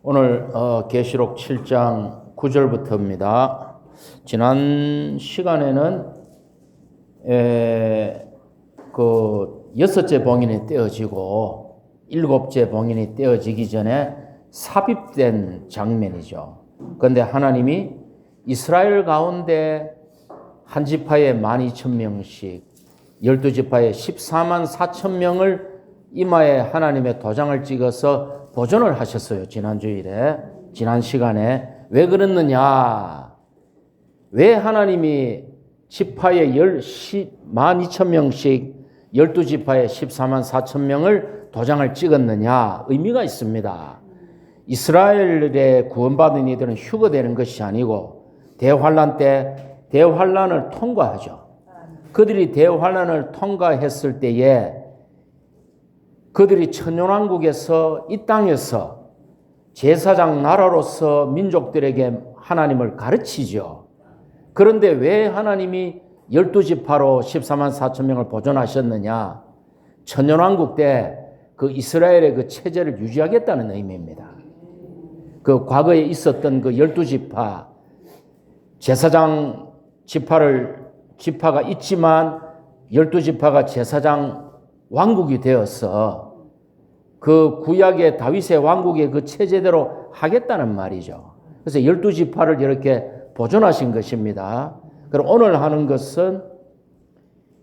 오늘 계시록 7장 9절부터입니다. 지난 시간에는 여섯째 봉인이 떼어지고 일곱째 봉인이 떼어지기 전에 삽입된 장면이죠. 그런데 하나님이 이스라엘 가운데 한 지파에 12,000명씩 12지파에 14만 4천 명을 이마에 하나님의 도장을 찍어서 보존을 하셨어요. 지난 시간에. 왜 그랬느냐? 왜 하나님이 지파에 12,000명씩 12지파에 14만 4천 명을 도장을 찍었느냐? 의미가 있습니다. 이스라엘의 구원받은 이들은 휴거되는 것이 아니고 대환란 때 대환란을 통과하죠. 그들이 대환란을 통과했을 때에 그들이 천년왕국에서 이 땅에서 제사장 나라로서 민족들에게 하나님을 가르치죠. 그런데 왜 하나님이 12지파로 14만 4천 명을 보존하셨느냐? 천년왕국 때 그 이스라엘의 그 체제를 유지하겠다는 의미입니다. 그 과거에 있었던 그 12지파, 제사장 지파가 있지만 12지파가 제사장 왕국이 되어서 그 구약의 다윗의 왕국의 그 체제대로 하겠다는 말이죠. 그래서 12지파를 이렇게 보존하신 것입니다. 그럼 오늘 하는 것은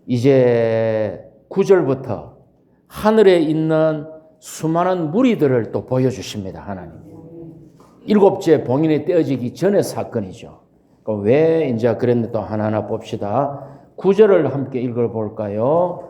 이제 9절부터 하늘에 있는 수많은 무리들을 또 보여주십니다. 하나님이. 일곱째 봉인이 떼어지기 전의 사건이죠. 왜 이제 그랬는지 또 하나하나 봅시다. 9절을 함께 읽어볼까요?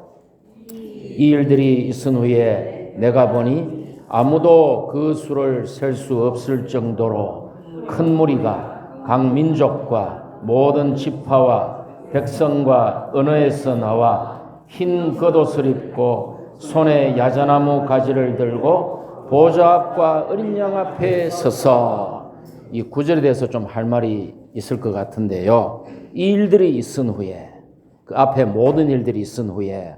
이 일들이 있은 후에 내가 보니 아무도 그 수를 셀 수 없을 정도로 큰 무리가 각 민족과 모든 지파와 백성과 언어에서 나와 흰 겉옷을 입고 손에 야자나무 가지를 들고 보좌 앞과 어린 양 앞에 서서, 이 9절에 대해서 좀 할 말이 있을 것 같은데요. 이 일들이 있은 후에, 그 앞에 모든 일들이 있은 후에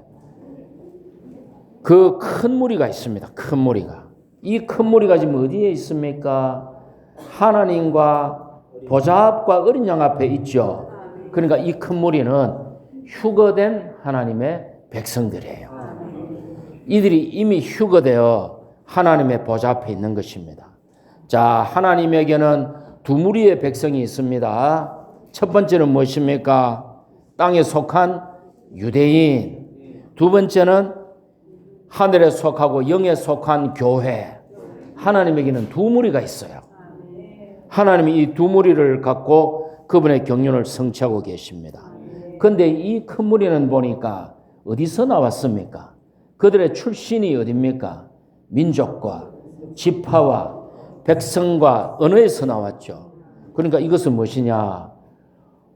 그 큰 무리가 있습니다. 큰 무리가. 이 큰 무리가 지금 어디에 있습니까? 하나님과 보좌 앞과 어린 양 앞에 있죠. 그러니까 이 큰 무리는 휴거된 하나님의 백성들이에요. 이들이 이미 휴거되어 하나님의 보좌 앞에 있는 것입니다. 자, 하나님에게는 두 무리의 백성이 있습니다. 첫 번째는 무엇입니까? 땅에 속한 유대인. 두 번째는 하늘에 속하고 영에 속한 교회. 하나님에게는 두 무리가 있어요. 하나님이 이 두 무리를 갖고 그분의 경륜을 성취하고 계십니다. 그런데 이 큰 무리는 보니까 어디서 나왔습니까? 그들의 출신이 어디입니까? 민족과 지파와 백성과 언어에서 나왔죠. 그러니까 이것은 무엇이냐?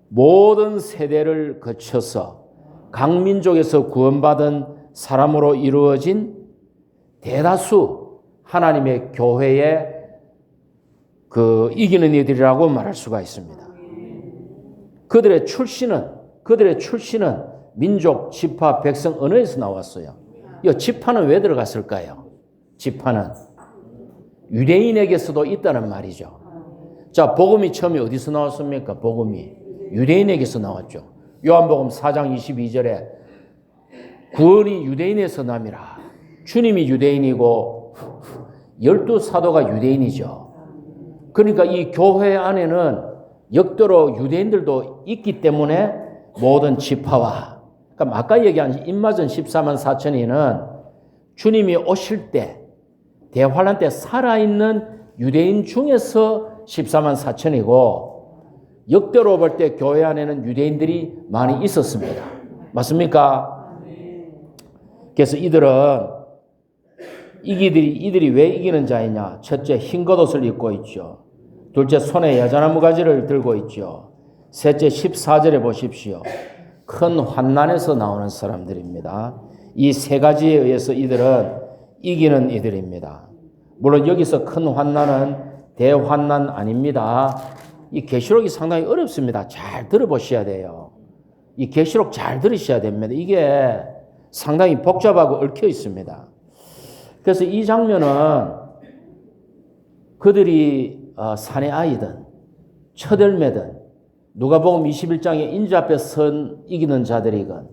모든 세대를 거쳐서 각 민족에서 구원받은 사람으로 이루어진 대다수 하나님의 교회에 이기는 이들이라고 말할 수가 있습니다. 그들의 출신은 민족, 지파, 백성, 언어에서 나왔어요. 이 지파는 왜 들어갔을까요? 지파는 유대인에게서도 있다는 말이죠. 자, 복음이 처음에 어디서 나왔습니까? 복음이 유대인에게서 나왔죠. 요한복음 4장 22절에 구원이 유대인에서 남이라. 주님이 유대인이고 12사도가 유대인이죠. 그러니까 이 교회 안에는 역대로 유대인들도 있기 때문에 모든 지파와, 그러니까 아까 얘기한 인마전 14만 4천이는 주님이 오실 때 대환란 때 살아있는 유대인 중에서 14만 4천이고 역대로 볼 때 교회 안에는 유대인들이 많이 있었습니다. 맞습니까? 그래서 이들이 왜 이기는 자이냐? 첫째, 흰 겉옷을 입고 있죠. 둘째, 손에 야자나무 가지를 들고 있죠. 셋째, 14절에 보십시오. 큰 환난에서 나오는 사람들입니다. 이 세 가지에 의해서 이들은 이기는 이들입니다. 물론 여기서 큰 환난은 대환난 아닙니다. 이 계시록이 상당히 어렵습니다. 잘 들어보셔야 돼요. 이 계시록 잘 들으셔야 됩니다. 이게 상당히 복잡하고 얽혀 있습니다. 그래서 이 장면은 그들이 사내 아이든 처들매든 누가복음 21장에 인자 앞에 선 이기는 자들이건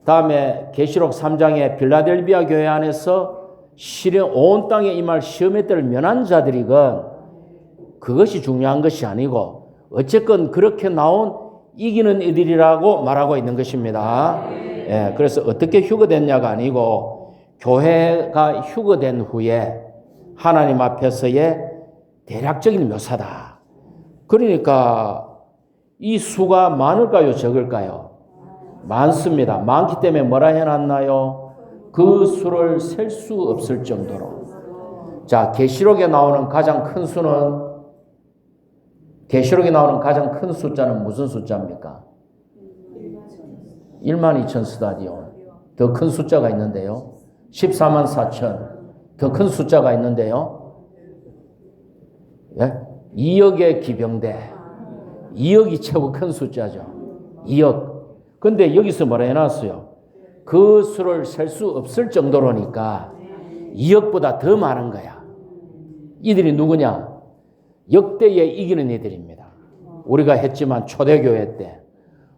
다음에 계시록 3장에 빌라델비아 교회 안에서 시련 온 땅에 임할 시험의 때를 면한 자들이건 그것이 중요한 것이 아니고 어쨌건 그렇게 나온 이기는 이들이라고 말하고 있는 것입니다. 예, 그래서 어떻게 휴거됐냐가 아니고 교회가 휴거된 후에 하나님 앞에서의 대략적인 묘사다. 그러니까 이 수가 많을까요? 적을까요? 많습니다. 많기 때문에 뭐라 해놨나요? 그 수를 셀 수 없을 정도로. 자, 계시록에 나오는 가장 큰 수는 계시록에 나오는 가장 큰 숫자는 무슨 숫자입니까? 1만 2천 스타디온. 더 큰 숫자가 있는데요. 14만 4천. 더 큰 숫자가 있는데요. 예? 2억의 기병대. 2억이 최고 큰 숫자죠. 2억. 근데 여기서 뭐라 해놨어요? 그 수를 셀 수 없을 정도로니까 2억보다 더 많은 거야. 이들이 누구냐? 역대에 이기는 이들입니다. 우리가 했지만 초대교회 때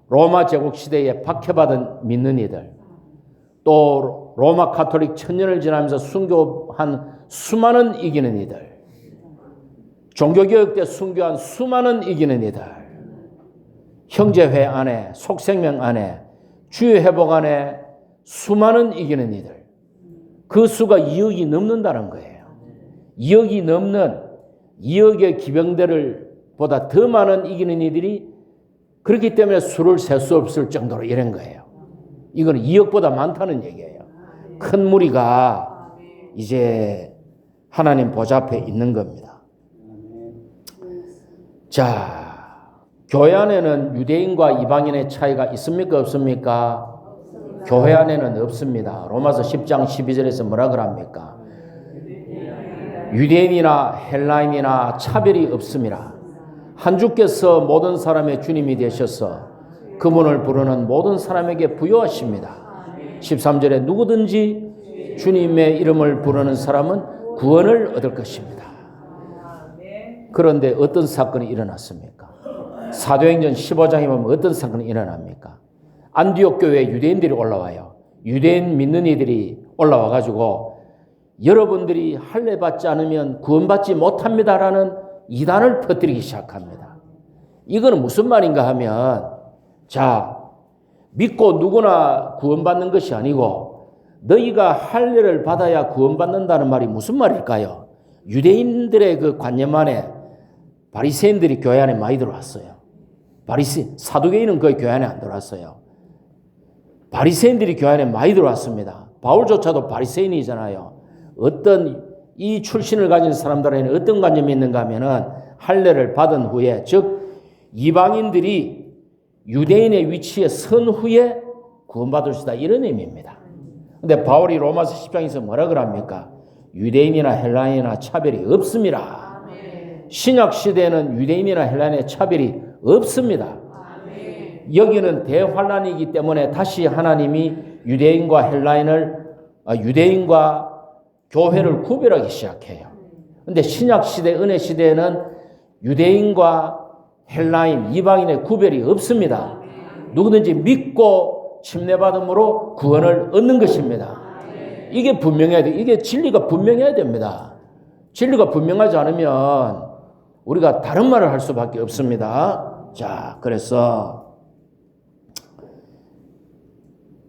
로마 제국 시대에 박해받은 믿는 이들, 또 로마 가톨릭 천년을 지나면서 순교한 수많은 이기는 이들, 종교개혁 때 순교한 수많은 이기는 이들, 형제회 안에, 속생명 안에, 주의 회복 안에 수많은 이기는 이들, 그 수가 2억이 넘는다는 거예요. 2억이 넘는 2억의 기병대를 보다 더 많은 이기는 이들이 그렇기 때문에 수를 셀 수 없을 정도로 이런 거예요. 이건 2억보다 많다는 얘기예요. 큰 무리가 이제 하나님 보좌 앞에 있는 겁니다. 자, 교회 안에는 유대인과 이방인의 차이가 있습니까? 없습니까? 교회 안에는 없습니다. 로마서 10장 12절에서 뭐라 그럽니까? 유대인이나 헬라인이나 차별이 없습니다. 한 주께서 모든 사람의 주님이 되셔서 그분을 부르는 모든 사람에게 부여하십니다. 13절에 누구든지 주님의 이름을 부르는 사람은 구원을 얻을 것입니다. 그런데 어떤 사건이 일어났습니까? 사도행전 15장에 보면 어떤 사건이 일어납니까? 안디옥 교회에 유대인들이 올라와요. 유대인 믿는 이들이 올라와가지고 여러분들이 할례 받지 않으면 구원받지 못합니다라는 이단을 퍼뜨리기 시작합니다. 이거는 무슨 말인가 하면, 자, 믿고 누구나 구원받는 것이 아니고 너희가 할례를 받아야 구원받는다는 말이 무슨 말일까요? 유대인들의 그 관념 안에 바리새인들이 교회 안에 많이 들어왔어요. 사두개인은 거의 교회 안에 안 들어왔어요. 바리새인들이 교회 안에 많이 들어왔습니다. 바울조차도 바리새인이잖아요. 어떤 이 출신을 가진 사람들에는 어떤 관념이 있는가 하면은 할례를 받은 후에, 즉 이방인들이 유대인의 위치에 선 후에 구원받을 수 있다, 이런 의미입니다. 근데 바울이 로마서 10장에서 뭐라 그럽니까? 유대인이나 헬라인이나 차별이 없습니다. 신약 시대에는 유대인이나 헬라인의 차별이 없습니다. 여기는 대환란이기 때문에 다시 하나님이 유대인과 교회를 구별하기 시작해요. 그런데 신약 시대, 은혜 시대에는 유대인과 헬라인, 이방인의 구별이 없습니다. 누구든지 믿고 침례받음으로 구원을 얻는 것입니다. 이게 분명해야 돼요. 이게 진리가 분명해야 됩니다. 진리가 분명하지 않으면 우리가 다른 말을 할 수밖에 없습니다. 자, 그래서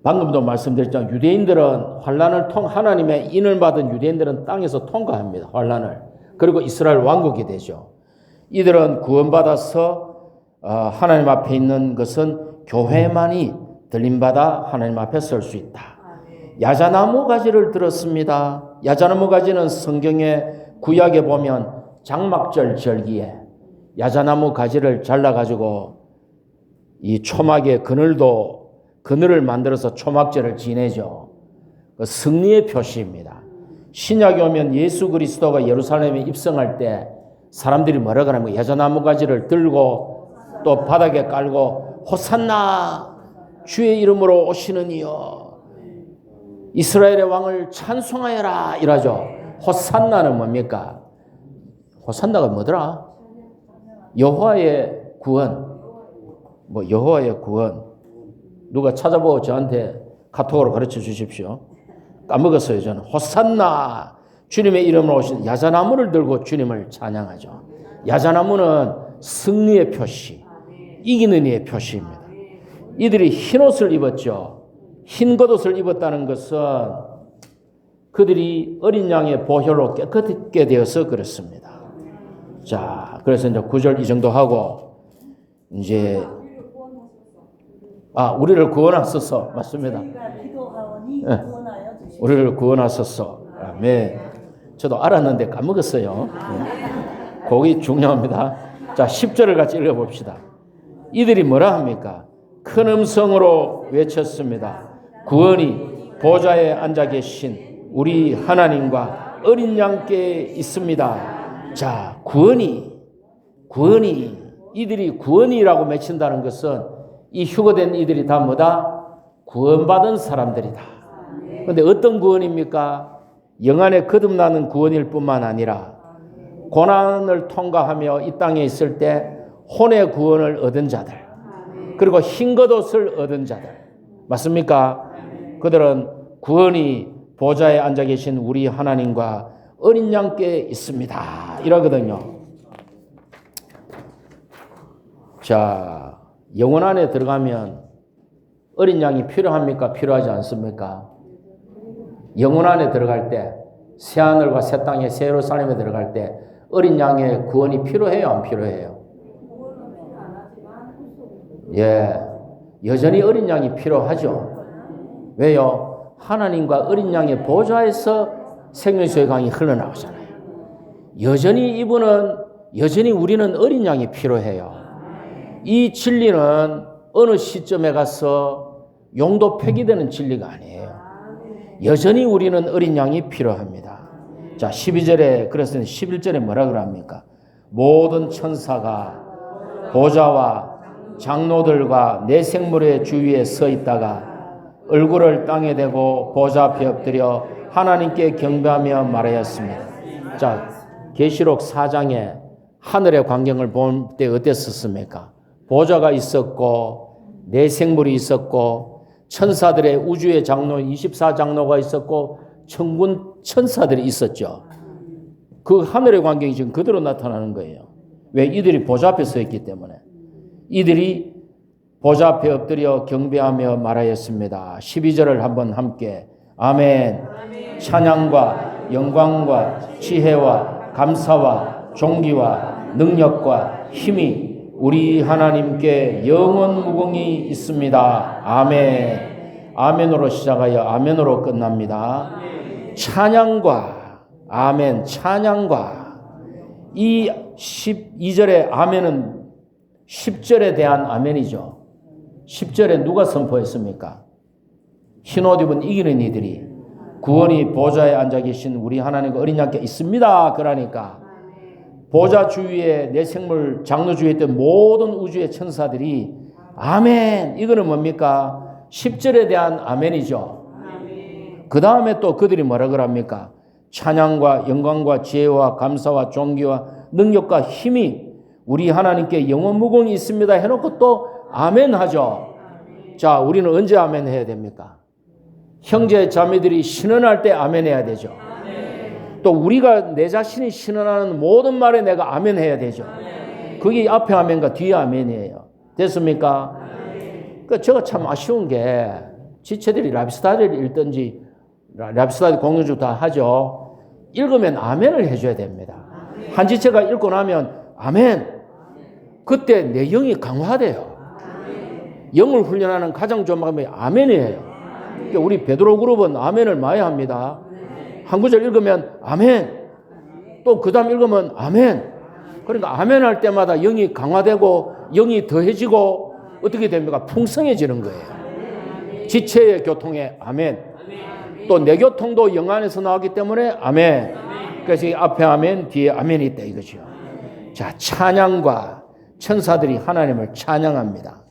방금도 말씀드렸지만 유대인들은 하나님의 인을 받은 유대인들은 땅에서 통과합니다. 환란을. 그리고 이스라엘 왕국이 되죠. 이들은 구원받아서 하나님 앞에 있는 것은 교회만이 들림받아 하나님 앞에 설 수 있다. 야자나무 가지를 들었습니다. 야자나무 가지는 성경의 구약에 보면 장막절 절기에 야자나무 가지를 잘라가지고 이 초막에 그늘을 만들어서 초막절을 지내죠. 그 승리의 표시입니다. 신약에 오면 예수 그리스도가 예루살렘에 입성할 때 사람들이 뭐라 그러냐면 야자나무 가지를 들고 또 바닥에 깔고 호산나 주의 이름으로 오시는 이여 이스라엘의 왕을 찬송하여라 이러죠. 호산나는 뭡니까? 호산나가 뭐더라? 여호와의 구원. 뭐 여호와의 구원. 누가 찾아보고 저한테 카톡으로 가르쳐 주십시오. 까먹었어요, 저는. 호산나! 주님의 이름으로 오신 야자나무를 들고 주님을 찬양하죠. 야자나무는 승리의 표시, 이기는 이의 표시입니다. 이들이 흰옷을 입었죠. 흰 겉옷을 입었다는 것은 그들이 어린 양의 보혈로 깨끗게 되어서 그렇습니다. 자, 그래서 이제 9절 이 정도 하고, 이제, 우리를 구원하소서. 맞습니다. 네. 우리를 구원하소서. 아멘. 저도 알았는데 까먹었어요. 네. 그게 중요합니다. 자, 10절을 같이 읽어봅시다. 이들이 뭐라 합니까? 큰 음성으로 외쳤습니다. 구원이 보좌에 앉아 계신 우리 하나님과 어린 양께 있습니다. 자, 구원이 이들이 구원이라고 맺힌다는 것은 이 휴거된 이들이 다 뭐다? 구원받은 사람들이다. 그런데 어떤 구원입니까? 영안에 거듭나는 구원일 뿐만 아니라 고난을 통과하며 이 땅에 있을 때 혼의 구원을 얻은 자들, 그리고 흰 겉옷을 얻은 자들, 맞습니까? 그들은 구원이 보좌에 앉아 계신 우리 하나님과 어린 양께 있습니다. 이러거든요. 자, 영혼 안에 들어가면 어린 양이 필요합니까? 필요하지 않습니까? 영혼 안에 들어갈 때, 새하늘과 새 땅에 새 예루살렘에 들어갈 때 어린 양의 구원이 필요해요? 안 필요해요? 예, 여전히 어린 양이 필요하죠. 왜요? 하나님과 어린 양의 보좌에서 생명수의 강이 흘러나오잖아요. 여전히 우리는 어린 양이 필요해요. 이 진리는 어느 시점에 가서 용도 폐기되는 진리가 아니에요. 여전히 우리는 어린 양이 필요합니다. 자, 12절에, 그래서 11절에 뭐라 그럽니까? 모든 천사가 보좌와 장로들과 내 생물의 주위에 서 있다가 얼굴을 땅에 대고 보좌 앞에 엎드려 하나님께 경배하며 말하였습니다. 자, 계시록 4장에 하늘의 광경을 볼 때 어땠었습니까? 보좌가 있었고 내 생물이 있었고 천사들의 우주의 장로 24장로가 있었고 천군 천사들이 있었죠. 그 하늘의 광경이 지금 그대로 나타나는 거예요. 왜? 이들이 보좌 앞에 서 있기 때문에. 이들이 보좌 앞에 엎드려 경배하며 말하였습니다. 12절을 한번 함께. 아멘. 찬양과 영광과 지혜와 감사와 존귀와 능력과 힘이 우리 하나님께 영원 무궁히 있습니다. 아멘. 아멘으로 시작하여 아멘으로 끝납니다. 찬양과 아멘, 찬양과 이 12절의 아멘은 10절에 대한 아멘이죠. 10절에 누가 선포했습니까? 흰옷 입은 이기는 이들이 구원이 보좌에 앉아 계신 우리 하나님과 어린 양께 있습니다. 그러니까 보좌 주위에 내 생물 장로 주위에 있던 모든 우주의 천사들이 아멘. 이거는 뭡니까? 10절에 대한 아멘이죠. 그 다음에 또 그들이 뭐라 그럽니까? 찬양과 영광과 지혜와 감사와 존귀와 능력과 힘이 우리 하나님께 영원 무궁히 있습니다 해놓고 또 아멘 하죠. 자, 우리는 언제 아멘 해야 됩니까? 형제 자매들이 신원할 때 아멘 해야 되죠. 또 우리가 내 자신이 신원하는 모든 말에 내가 아멘 해야 되죠. 그게 앞에 아멘과 뒤에 아멘이에요. 됐습니까? 그러니까 제가 참 아쉬운 게 지체들이 라비스타디를 읽든지 라비스타디 공유주 다 하죠. 읽으면 아멘을 해줘야 됩니다. 한 지체가 읽고 나면 아멘. 그때 내 영이 강화돼요. 영을 훈련하는 가장 좋은 방법이 아멘이에요. 그러니까 우리 베드로 그룹은 아멘을 많이 합니다. 한 구절 읽으면 아멘. 또 그 다음 읽으면 아멘. 그러니까 아멘 할 때마다 영이 강화되고 영이 더해지고 어떻게 됩니까? 풍성해지는 거예요. 지체의 교통에 아멘. 또 내 교통도 영 안에서 나오기 때문에 아멘. 그래서 앞에 아멘, 뒤에 아멘이 있다 이거죠. 자, 찬양과 천사들이 하나님을 찬양합니다.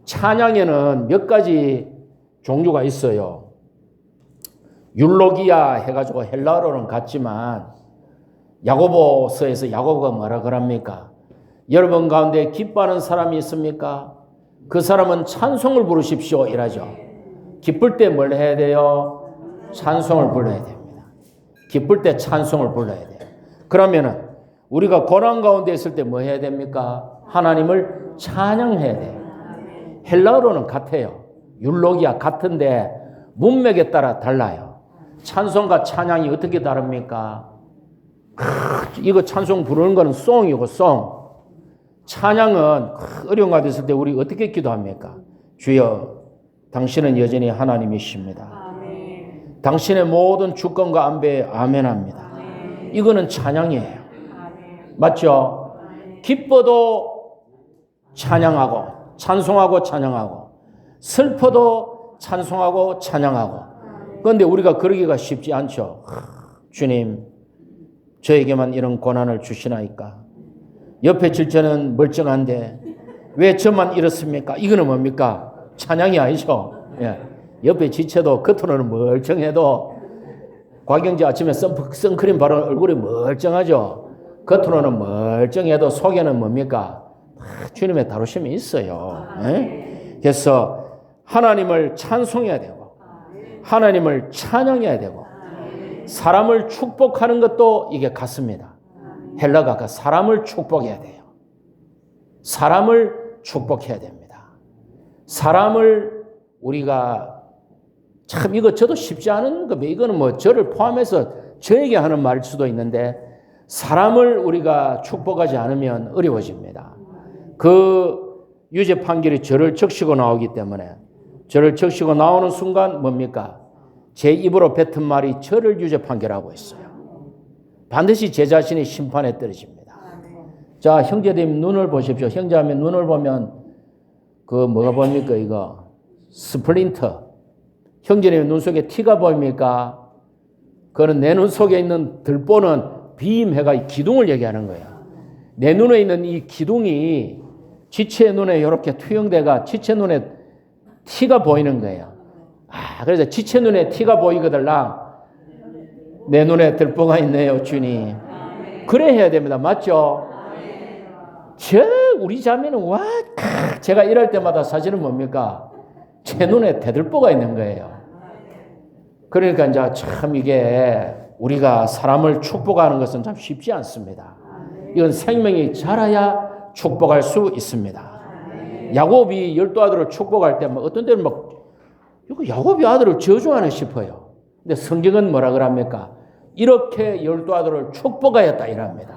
찬양에는 몇 가지 종류가 있어요. 율로기아 해가지고 헬라어로는 같지만 야고보서에서 야고보가 뭐라 그럽니까? 여러분 가운데 기뻐하는 사람이 있습니까? 그 사람은 찬송을 부르십시오 이라죠. 기쁠 때 뭘 해야 돼요? 찬송을 불러야 됩니다. 기쁠 때 찬송을 불러야 돼요. 그러면은 우리가 고난 가운데 있을 때 뭐 해야 됩니까? 하나님을 찬양해야 돼요. 헬라어로는 같아요. 율로기아 같은데 문맥에 따라 달라요. 찬송과 찬양이 어떻게 다릅니까? 이거 찬송 부르는 거는 송이고 송. 찬양은 어려운 가 됐을 때 우리 어떻게 기도합니까? 주여 당신은 여전히 하나님이십니다. 아멘. 당신의 모든 주권과 안배에 아멘합니다. 아멘. 이거는 찬양이에요. 아멘. 맞죠? 아멘. 기뻐도 찬양하고 찬송하고 찬양하고 슬퍼도 찬송하고 찬양하고. 그런데 우리가 그러기가 쉽지 않죠. 주님 저에게만 이런 고난을 주시나이까? 옆에 질처는 멀쩡한데 왜 저만 이렇습니까? 이거는 뭡니까? 찬양이 아니죠. 예. 옆에 지체도 겉으로는 멀쩡해도 곽영지 아침에 선크림 바른 얼굴이 멀쩡하죠. 겉으로는 멀쩡해도 속에는 뭡니까? 주님의 다루심이 있어요. 예? 그래서 하나님을 찬송해야 되고 하나님을 찬양해야 되고 사람을 축복하는 것도 이게 같습니다. 헬라가 사람을 축복해야 돼요. 사람을 축복해야 됩니다. 사람을 우리가 참 이거 저도 쉽지 않은 거 이거는 뭐 저를 포함해서 저에게 하는 말일 수도 있는데 사람을 우리가 축복하지 않으면 어려워집니다. 그 유죄 판결이 저를 적시고 나오기 때문에 저를 적시고 나오는 순간 뭡니까? 제 입으로 뱉은 말이 저를 유죄 판결하고 있어요. 반드시 제 자신이 심판에 떨어집니다. 자, 형제님 눈을 보십시오. 형제하면 눈을 보면 그 뭐가 보입니까? 이거 스플린터. 형제님 눈 속에 티가 보입니까? 그거는 내 눈 속에 있는 들보는 비임해가 기둥을 얘기하는 거예요. 내 눈에 있는 이 기둥이 지체 눈에 이렇게 투영돼가 지체 눈에 티가 보이는 거예요. 그래서 지체 눈에 티가 보이거들랑 내 눈에 들보가 있네요, 주님. 그래 해야 됩니다. 맞죠? 우리 자매는 제가 일할 때마다 사실은 뭡니까? 제 눈에 대들보가 있는 거예요. 그러니까 이제 참 이게 우리가 사람을 축복하는 것은 참 쉽지 않습니다. 이건 생명이 자라야 축복할 수 있습니다. 야곱이 12아들을 축복할 때 어떤 때는 이거 야곱이 아들을 저주하나 싶어요. 근데 성경은 뭐라 그럽니까? 이렇게 12아들을 축복하였다 이랍니다.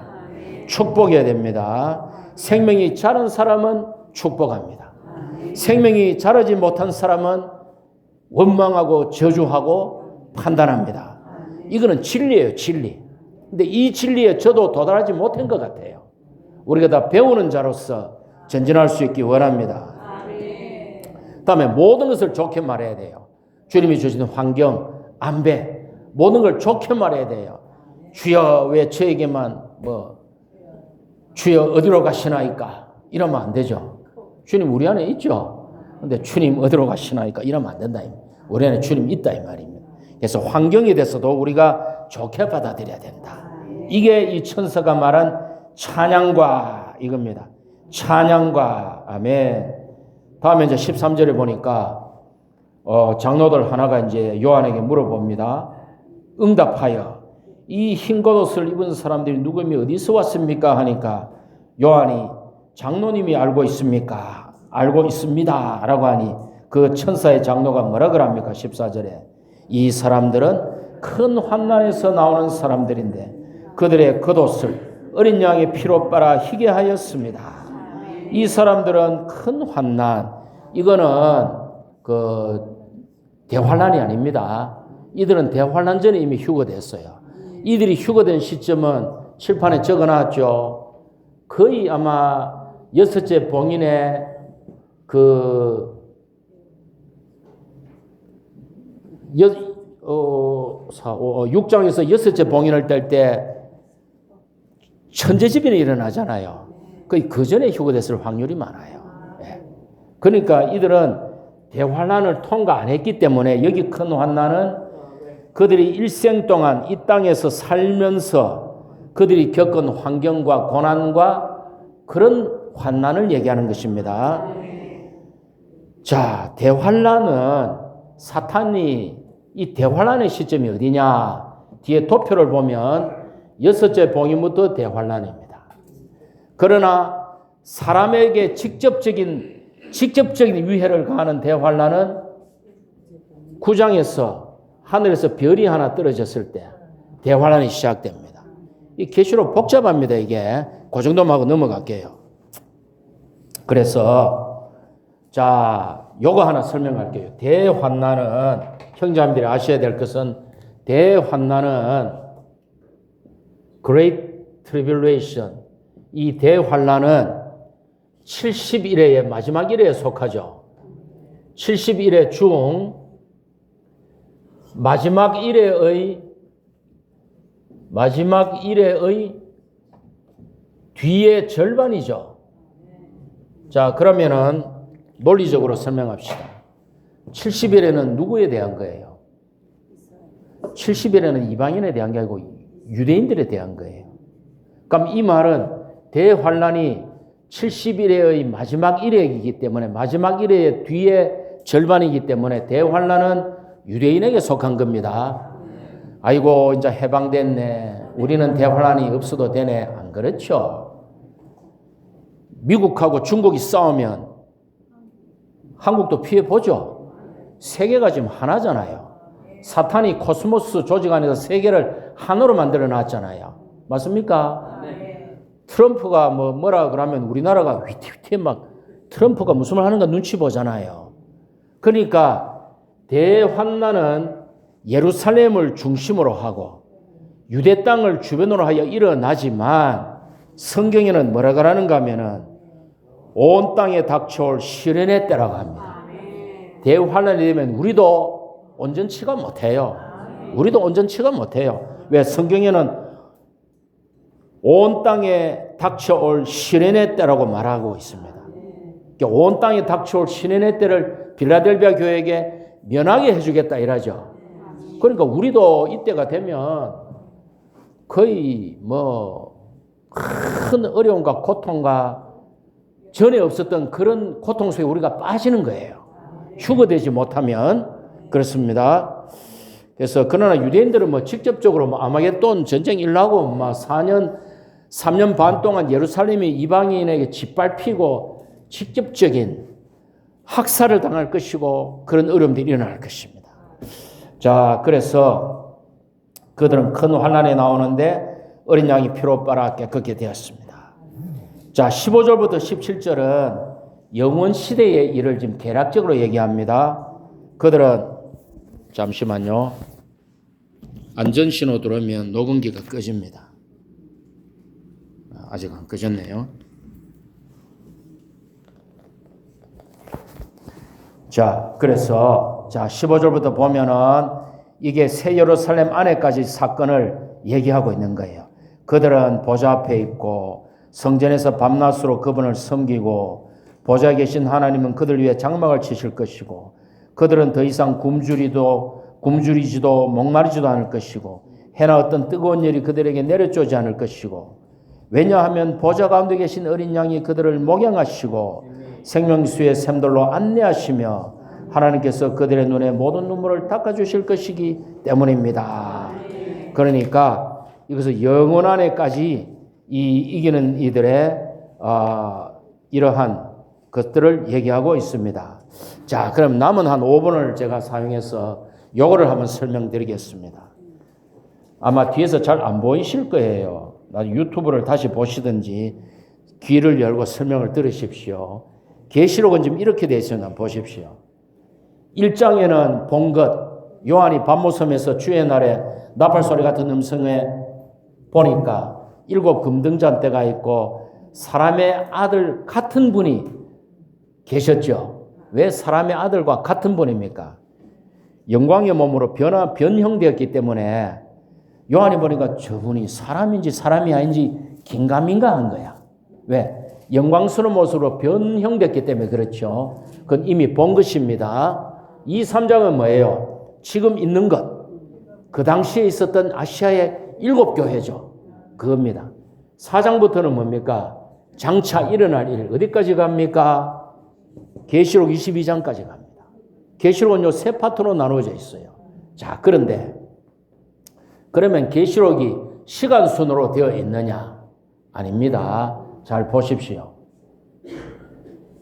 축복해야 됩니다. 생명이 자란 사람은 축복합니다. 생명이 자라지 못한 사람은 원망하고 저주하고 판단합니다. 이거는 진리예요, 진리. 근데 이 진리에 저도 도달하지 못한 것 같아요. 우리가 다 배우는 자로서 전진할 수 있기 원합니다. 다음에 모든 것을 좋게 말해야 돼요. 주님이 주시는 환경, 안배, 모든 걸 좋게 말해야 돼요. 주여 왜 저에게만 주여 어디로 가시나이까? 이러면 안 되죠. 주님 우리 안에 있죠. 근데 주님 어디로 가시나이까? 이러면 안 된다. 우리 안에 주님 있다 이 말입니다. 그래서 환경에 대해서도 우리가 좋게 받아들여야 된다. 이게 이 천사가 말한 찬양과 이겁니다. 찬양과 아멘. 다음에 이제 13절에 보니까 장로들 하나가 이제 요한에게 물어봅니다. 응답하여 이 흰 겉옷을 입은 사람들이 누구며 어디서 왔습니까? 하니까 요한이 장로님이 알고 있습니까? 알고 있습니다. 라고 하니 그 천사의 장로가 뭐라 그럽니까? 14절에 이 사람들은 큰 환난에서 나오는 사람들인데 그들의 겉옷을 어린 양의 피로 빨아 희게 하였습니다. 이 사람들은 큰 환난, 이거는 대환난이 아닙니다. 이들은 대환난 전에 이미 휴거됐어요. 이들이 휴거된 시점은 칠판에 적어놨죠. 거의 아마 6째 봉인의 6장에서 6째 봉인을 뗄 때 천재지변이 일어나잖아요. 거의 그 전에 휴거됐을 확률이 많아요. 예. 그러니까 이들은 대환난을 통과 안 했기 때문에 여기 큰 환난은 그들이 일생 동안 이 땅에서 살면서 그들이 겪은 환경과 고난과 그런 환난을 얘기하는 것입니다. 자, 대환난은 사탄이 이 대환난의 시점이 어디냐? 뒤에 도표를 보면 6째 봉인부터 대환난입니다. 그러나 사람에게 직접적인 위해를 가하는 대환난은 9장에서 하늘에서 별이 하나 떨어졌을 때 대환난이 시작됩니다. 이 계시록 복잡합니다. 이게 그 정도만 하고 넘어갈게요. 그래서 자, 요거 하나 설명할게요. 대환난은 형제자매들이 아셔야 될 것은 대환난은 Great Tribulation, 이 대환난은 70일의 마지막 일에 속하죠. 70일의 중 마지막 일의 뒤의 절반이죠. 자, 그러면은 논리적으로 설명합시다. 70일에는 누구에 대한 거예요? 70일에는 이방인에 대한 게 아니고 유대인들에 대한 거예요. 그럼 이 말은 대환난이 70일의 마지막 일회이기 때문에 마지막 일회의 뒤에 절반이기 때문에 대환난은 유대인에게 속한 겁니다. 아이고 이제 해방됐네. 우리는 대환난이 없어도 되네. 안 그렇죠. 미국하고 중국이 싸우면 한국도 피해보죠. 세계가 지금 하나잖아요. 사탄이 코스모스 조직 안에서 세계를 하나로 만들어 놨잖아요. 맞습니까? 트럼프가 뭐라 그러면 우리나라가 휘티휘티 막 트럼프가 무슨 말 하는가 눈치 보잖아요. 그러니까 대환난은 예루살렘을 중심으로 하고 유대 땅을 주변으로 하여 일어나지만 성경에는 뭐라 그러는가 하면은 온 땅에 닥쳐올 시련의 때라고 합니다. 대환난이 되면 우리도 온전치가 못해요. 우리도 온전치가 못해요. 왜? 성경에는 온 땅에 닥쳐올 시련의 때라고 말하고 있습니다. 그러니까 온 땅에 닥쳐올 시련의 때를 빌라델비아 교회에게 면하게 해주겠다 이러죠. 그러니까 우리도 이때가 되면 거의 큰 어려움과 고통과 전에 없었던 그런 고통 속에 우리가 빠지는 거예요. 휴거되지 못하면. 그렇습니다. 그래서 그러나 유대인들은 직접적으로 아마겟돈 전쟁 일나고 3년 반 동안 예루살렘이 이방인에게 짓밟히고 직접적인 학살을 당할 것이고 그런 어려움들이 일어날 것입니다. 자, 그래서 그들은 큰 환난에 나오는데 어린 양이 피로 빨아 깨끗게 되었습니다. 자, 15절부터 17절은 영원 시대의 일을 지금 개략적으로 얘기합니다. 그들은 잠시만요. 안전신호 들어오면 녹음기가 꺼집니다. 아직 안 꺼졌네요. 자, 그래서 15절부터 보면은 이게 새 예루살렘 안에까지 사건을 얘기하고 있는 거예요. 그들은 보좌 앞에 있고 성전에서 밤낮으로 그분을 섬기고 보좌에 계신 하나님은 그들 위해 장막을 치실 것이고 그들은 더 이상 굶주리지도 목마르지도 않을 것이고 해나 어떤 뜨거운 열이 그들에게 내려쪼지 않을 것이고 왜냐하면 보좌 가운데 계신 어린 양이 그들을 목양하시고 생명수의 샘들로 안내하시며 하나님께서 그들의 눈에 모든 눈물을 닦아주실 것이기 때문입니다. 그러니까 이것은 영원 안에까지 이기는 이들의 이러한 것들을 얘기하고 있습니다. 자, 그럼 남은 한 5분을 제가 사용해서 요거를 한번 설명드리겠습니다. 아마 뒤에서 잘 안 보이실 거예요. 나중에 유튜브를 다시 보시든지 귀를 열고 설명을 들으십시오. 계시록은 지금 이렇게 되어 있으니까 보십시오. 1장에는 본 것, 요한이 밤모섬에서 주의 날에 나팔소리 같은 음성에 보니까 7 금등잔대가 있고 사람의 아들 같은 분이 계셨죠. 왜 사람의 아들과 같은 분입니까? 영광의 몸으로 변형되었기 때문에 요한이 보니까 저분이 사람인지 사람이 아닌지 긴가민가한 거야. 왜? 영광스러운 모습으로 변형됐기 때문에 그렇죠. 그건 이미 본 것입니다. 2, 3장은 뭐예요? 지금 있는 것. 그 당시에 있었던 아시아의 7 교회죠. 그겁니다. 4장부터는 뭡니까? 장차 일어날 일. 어디까지 갑니까? 계시록 22장까지 갑니다. 계시록은 요 세 파트로 나누어져 있어요. 자, 그런데 그러면 계시록이 시간 순으로 되어 있느냐? 아닙니다. 잘 보십시오.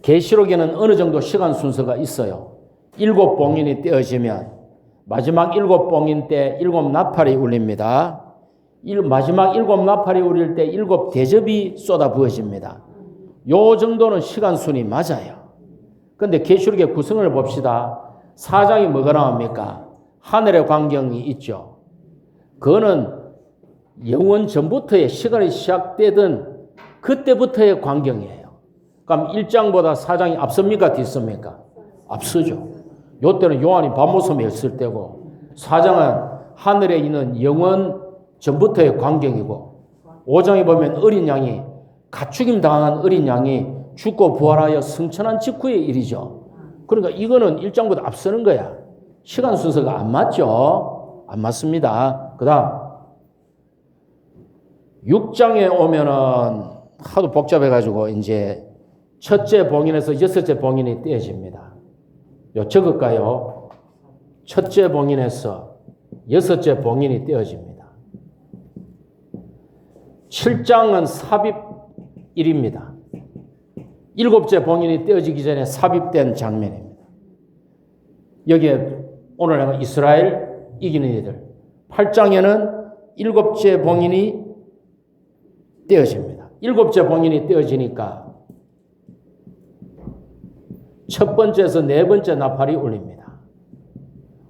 계시록에는 어느 정도 시간 순서가 있어요. 7봉인이 떼어지면 마지막 7봉인 때 7나팔이 울립니다. 마지막 7나팔이 울릴 때 7대접이 쏟아 부어집니다. 요 정도는 시간순이 맞아요. 그런데 계시록의 구성을 봅시다. 4장이 뭐가 나옵니까? 하늘의 광경이 있죠. 그거는 영원 전부터의 시간이 시작되던 그때부터의 광경이에요. 그럼 1장보다 4장이 앞섭니까? 뒤섭니까? 앞서죠. 요때는 요한이 밤모섬에 있을 때고 4장은 하늘에 있는 영원 전부터의 광경이고 5장에 보면 어린 양이 가축임 당한 어린 양이 죽고 부활하여 승천한 직후의 일이죠. 그러니까 이거는 1장보다 앞서는 거야. 시간 순서가 안 맞죠? 안 맞습니다. 그 다음 6장에 오면은 하도 복잡해가지고 이제 첫째 봉인에서 여섯째 봉인이 떼어집니다. 요 적을까요? 첫째 봉인에서 여섯째 봉인이 떼어집니다. 7장은 삽입일입니다. 7째 봉인이 떼어지기 전에 삽입된 장면입니다. 여기에 오늘 이스라엘 이기는 이들. 8장에는 7째 봉인이 떼어집니다. 7째 봉인이 떼어지니까 첫 번째에서 네 번째 나팔이 울립니다.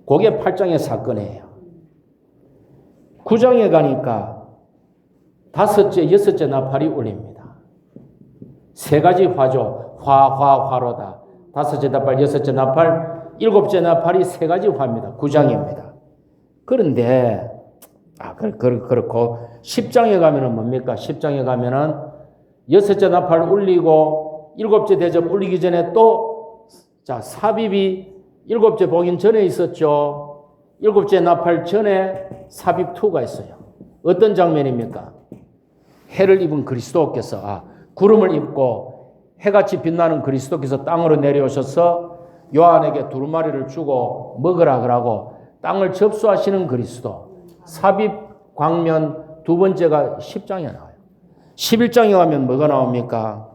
그게 8장의 사건이에요. 9장에 가니까 다섯째, 여섯째 나팔이 울립니다. 세 가지 화죠. 화로다. 다섯째 나팔, 여섯째 나팔, 7째 나팔이 세 가지 화입니다. 9장입니다. 그런데 그렇고 10장에 가면은 뭡니까? 10장에 가면은 여섯째 나팔 울리고 7째 대접 울리기 전에 또 삽입이 7째 봉인 전에 있었죠. 7째 나팔 전에 삽입 2가 있어요. 어떤 장면입니까? 해를 입은 그리스도께서 구름을 입고 해같이 빛나는 그리스도께서 땅으로 내려오셔서 요한에게 두루마리를 주고 먹으라 그러고 땅을 접수하시는 그리스도. 삽입 광면 두 번째가 10장에 나와요. 11장에 가면 뭐가 나옵니까?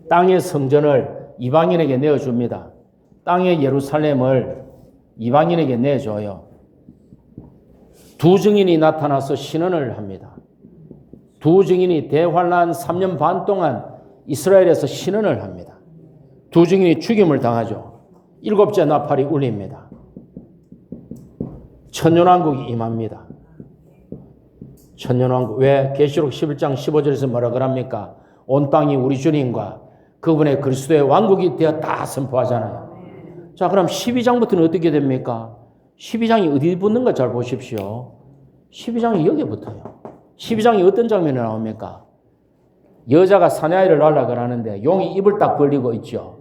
땅의 성전을 이방인에게 내어줍니다. 땅의 예루살렘을 이방인에게 내줘요. 두 증인이 나타나서 신언을 합니다. 두 증인이 대환란 3년 반 동안 이스라엘에서 신언을 합니다. 두 증인이 죽임을 당하죠. 7째 나팔이 울립니다. 천년왕국이 임합니다. 천년왕국. 왜? 계시록 11장 15절에서 뭐라 그럽니까? 온 땅이 우리 주님과 그분의 그리스도의 왕국이 되었다 선포하잖아요. 자, 그럼 12장부터는 어떻게 됩니까? 12장이 어디 붙는가 잘 보십시오. 12장이 여기에 붙어요. 12장이 어떤 장면이 나옵니까? 여자가 사내아이를 낳으려고 하는데 용이 입을 딱 벌리고 있죠.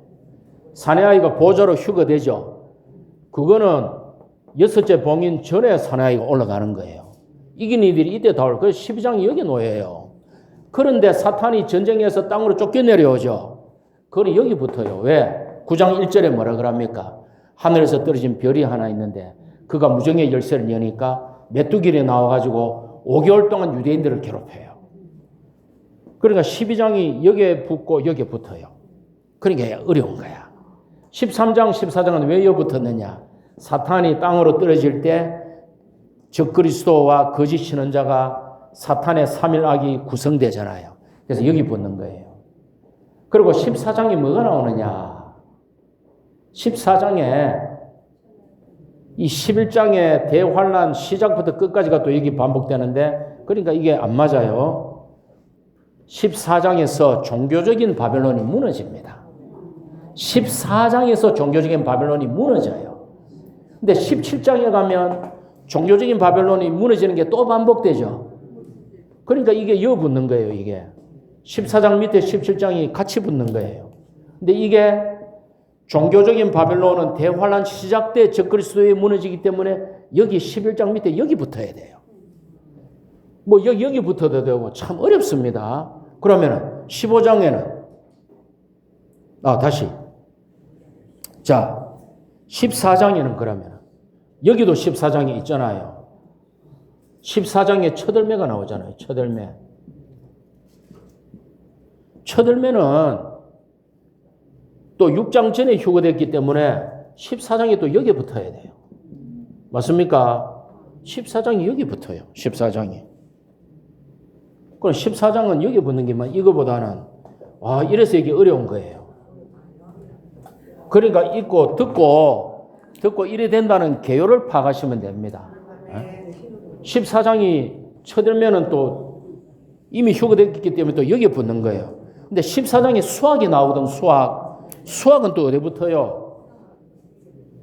사내아이가 보좌로 휴거되죠. 그거는 6째 봉인 전에 사내아이가 올라가는 거예요. 이긴 이들이 이때 다 올 거예요. 12장이 여기 놓여요. 그런데 사탄이 전쟁에서 땅으로 쫓겨내려오죠. 그건 여기 붙어요. 왜? 9장 1절에 뭐라 그럽니까? 하늘에서 떨어진 별이 하나 있는데 그가 무정의 열쇠를 여니까 메뚜기에 나와가지고 5개월 동안 유대인들을 괴롭혀요. 그러니까 12장이 여기에 붙고 여기에 붙어요. 그러니까 어려운 거야. 13장, 14장은 왜 여기 붙었느냐? 사탄이 땅으로 떨어질 때 적그리스도와 거짓 신언자가 사탄의 3일 악이 구성되잖아요. 그래서 여기 붙는 거예요. 그리고 14장이 뭐가 나오느냐? 14장에 이 11장의 대환란 시작부터 끝까지가 또 여기 반복되는데 그러니까 이게 안 맞아요. 14장에서 종교적인 바벨론이 무너집니다. 14장에서 종교적인 바벨론이 무너져요. 근데 17장에 가면 종교적인 바벨론이 무너지는 게 또 반복되죠. 그러니까 이게 이어 붙는 거예요, 이게. 14장 밑에 17장이 같이 붙는 거예요. 근데 이게 종교적인 바벨론은 대환란 시작 때 적그리스도에 무너지기 때문에 여기 11장 밑에 여기 붙어야 돼요. 뭐 여기 붙어도 되고 참 어렵습니다. 그러면은 15장에는 다시. 자, 14장에는 그러면 여기도 14장에 있잖아요. 14장에 첫열매가 나오잖아요. 첫열매. 첫열매는 또 6장 전에 휴거됐기 때문에 14장에 또 여기에 붙어야 돼요. 맞습니까? 14장이 여기 붙어요. 14장이. 그럼 14장은 여기 붙는 게만 이거보다는 이래서 이게 어려운 거예요. 그러니까 읽고 듣고 이래 된다는 개요를 파악하시면 됩니다. 14장이 첫열매는 또 이미 휴거됐기 때문에 또 여기에 붙는 거예요. 근데 14장에 수학이 나오던 수학은 또 어디 붙어요?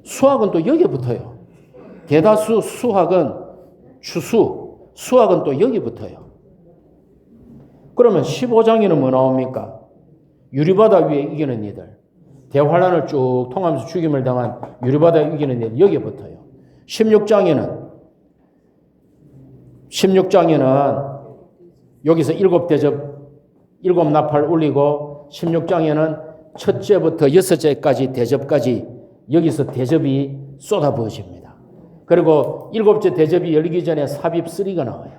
수학은 또 여기에 붙어요. 대다수 수학은 추수, 수학은 또 여기 붙어요. 그러면 15장에는 뭐 나옵니까? 유리바다 위에 이기는 이들. 대환란을 쭉 통하면서 죽임을 당한 유리바다 위에 이기는 이들 여기에 붙어요. 16장에는 여기서 7대접, 7나팔 울리고 16장에는 첫째부터 6째까지 대접까지 여기서 대접이 쏟아부어집니다. 그리고 7째 대접이 열리기 전에 삽입3가 나와요.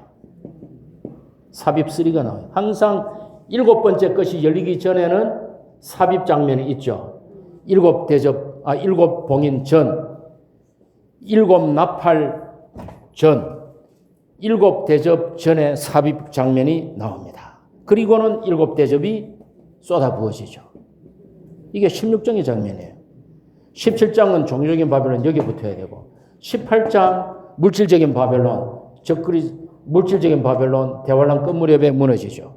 삽입3가 나와요. 항상 7번째 것이 열리기 전에는 삽입 장면이 있죠. 7봉인 전, 7나팔 전, 7대접 전에 삽입 장면이 나옵니다. 그리고는 7대접이 쏟아부어지죠. 이게 16장의 장면이에요. 17장은 종교적인 바벨론 여기 붙어야 되고 18장 물질적인 바벨론, 물질적인 바벨론 대환란 끝 무렵에 무너지죠.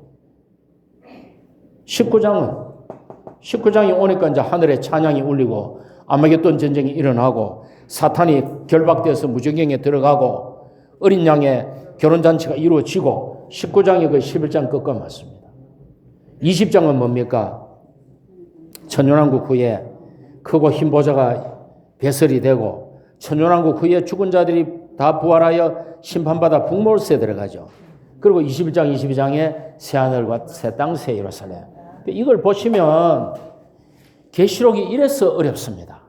19장이 오니까 이제 하늘에 찬양이 울리고 아마겟돈 전쟁이 일어나고 사탄이 결박되어서 무정경에 들어가고 어린 양의 결혼잔치가 이루어지고 19장이 그 11장 끝과 맞습니다. 20장은 뭡니까? 천년왕국 후에 크고 흰 보좌가 배설이 되고 천년왕국 후에 죽은 자들이 다 부활하여 심판받아 북몰세에 들어가죠. 그리고 21장, 22장에 새하늘과 새 땅, 새 예루살렘. 이걸 보시면 계시록이 이래서 어렵습니다.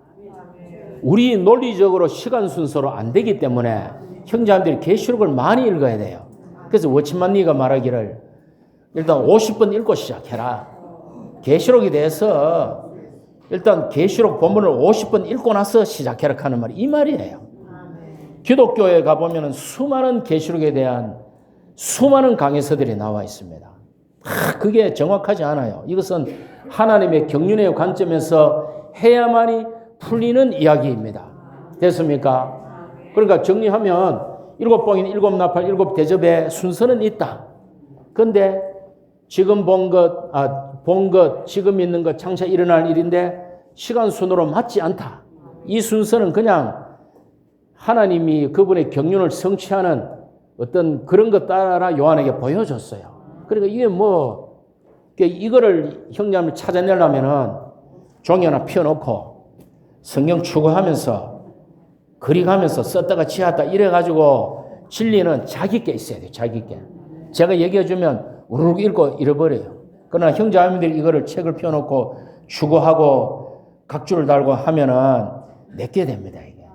우리 논리적으로 시간 순서로 안 되기 때문에 형제님들이 계시록을 많이 읽어야 돼요. 그래서 워치만 니가 말하기를 일단 50번 읽고 시작해라. 계시록에 대해서 일단 계시록 본문을 50번 읽고 나서 시작해라 하는 말이 이 말이에요. 기독교에 가보면 수많은 계시록에 대한 수많은 강해서들이 나와 있습니다. 그게 정확하지 않아요. 이것은 하나님의 경륜의 관점에서 해야만이 풀리는 이야기입니다. 됐습니까? 그러니까 정리하면 7봉인, 7나팔, 7대접의 순서는 있다. 그런데 지금 본 것, 지금 있는 것, 장차 일어날 일인데 시간 순으로 맞지 않다. 이 순서는 그냥 하나님이 그분의 경륜을 성취하는 어떤 그런 것 따라 요한에게 보여줬어요. 그러니까 이게 이거를 형제님을 찾아내려면은 종이 하나 펴놓고 성경 추구하면서 그리가면서 썼다가 지었다 이래가지고 진리는 자기께 있어야 돼요. 자기께. 제가 얘기해주면 우르르 읽고 잃어버려요. 그러나 형제자매들이 이거를 책을 펴놓고 추구하고 각주를 달고 하면은 내게 됩니다. 이게.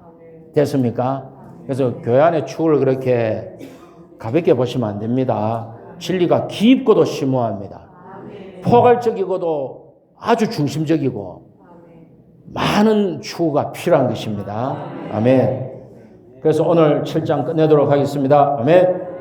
됐습니까? 그래서 교회 안의 추구를 그렇게 가볍게 보시면 안 됩니다. 진리가 깊고도 심오합니다. 포괄적이고도 아주 중심적이고 많은 추구가 필요한 것입니다. 아멘. 그래서 오늘 7장 끝내도록 하겠습니다. 아멘.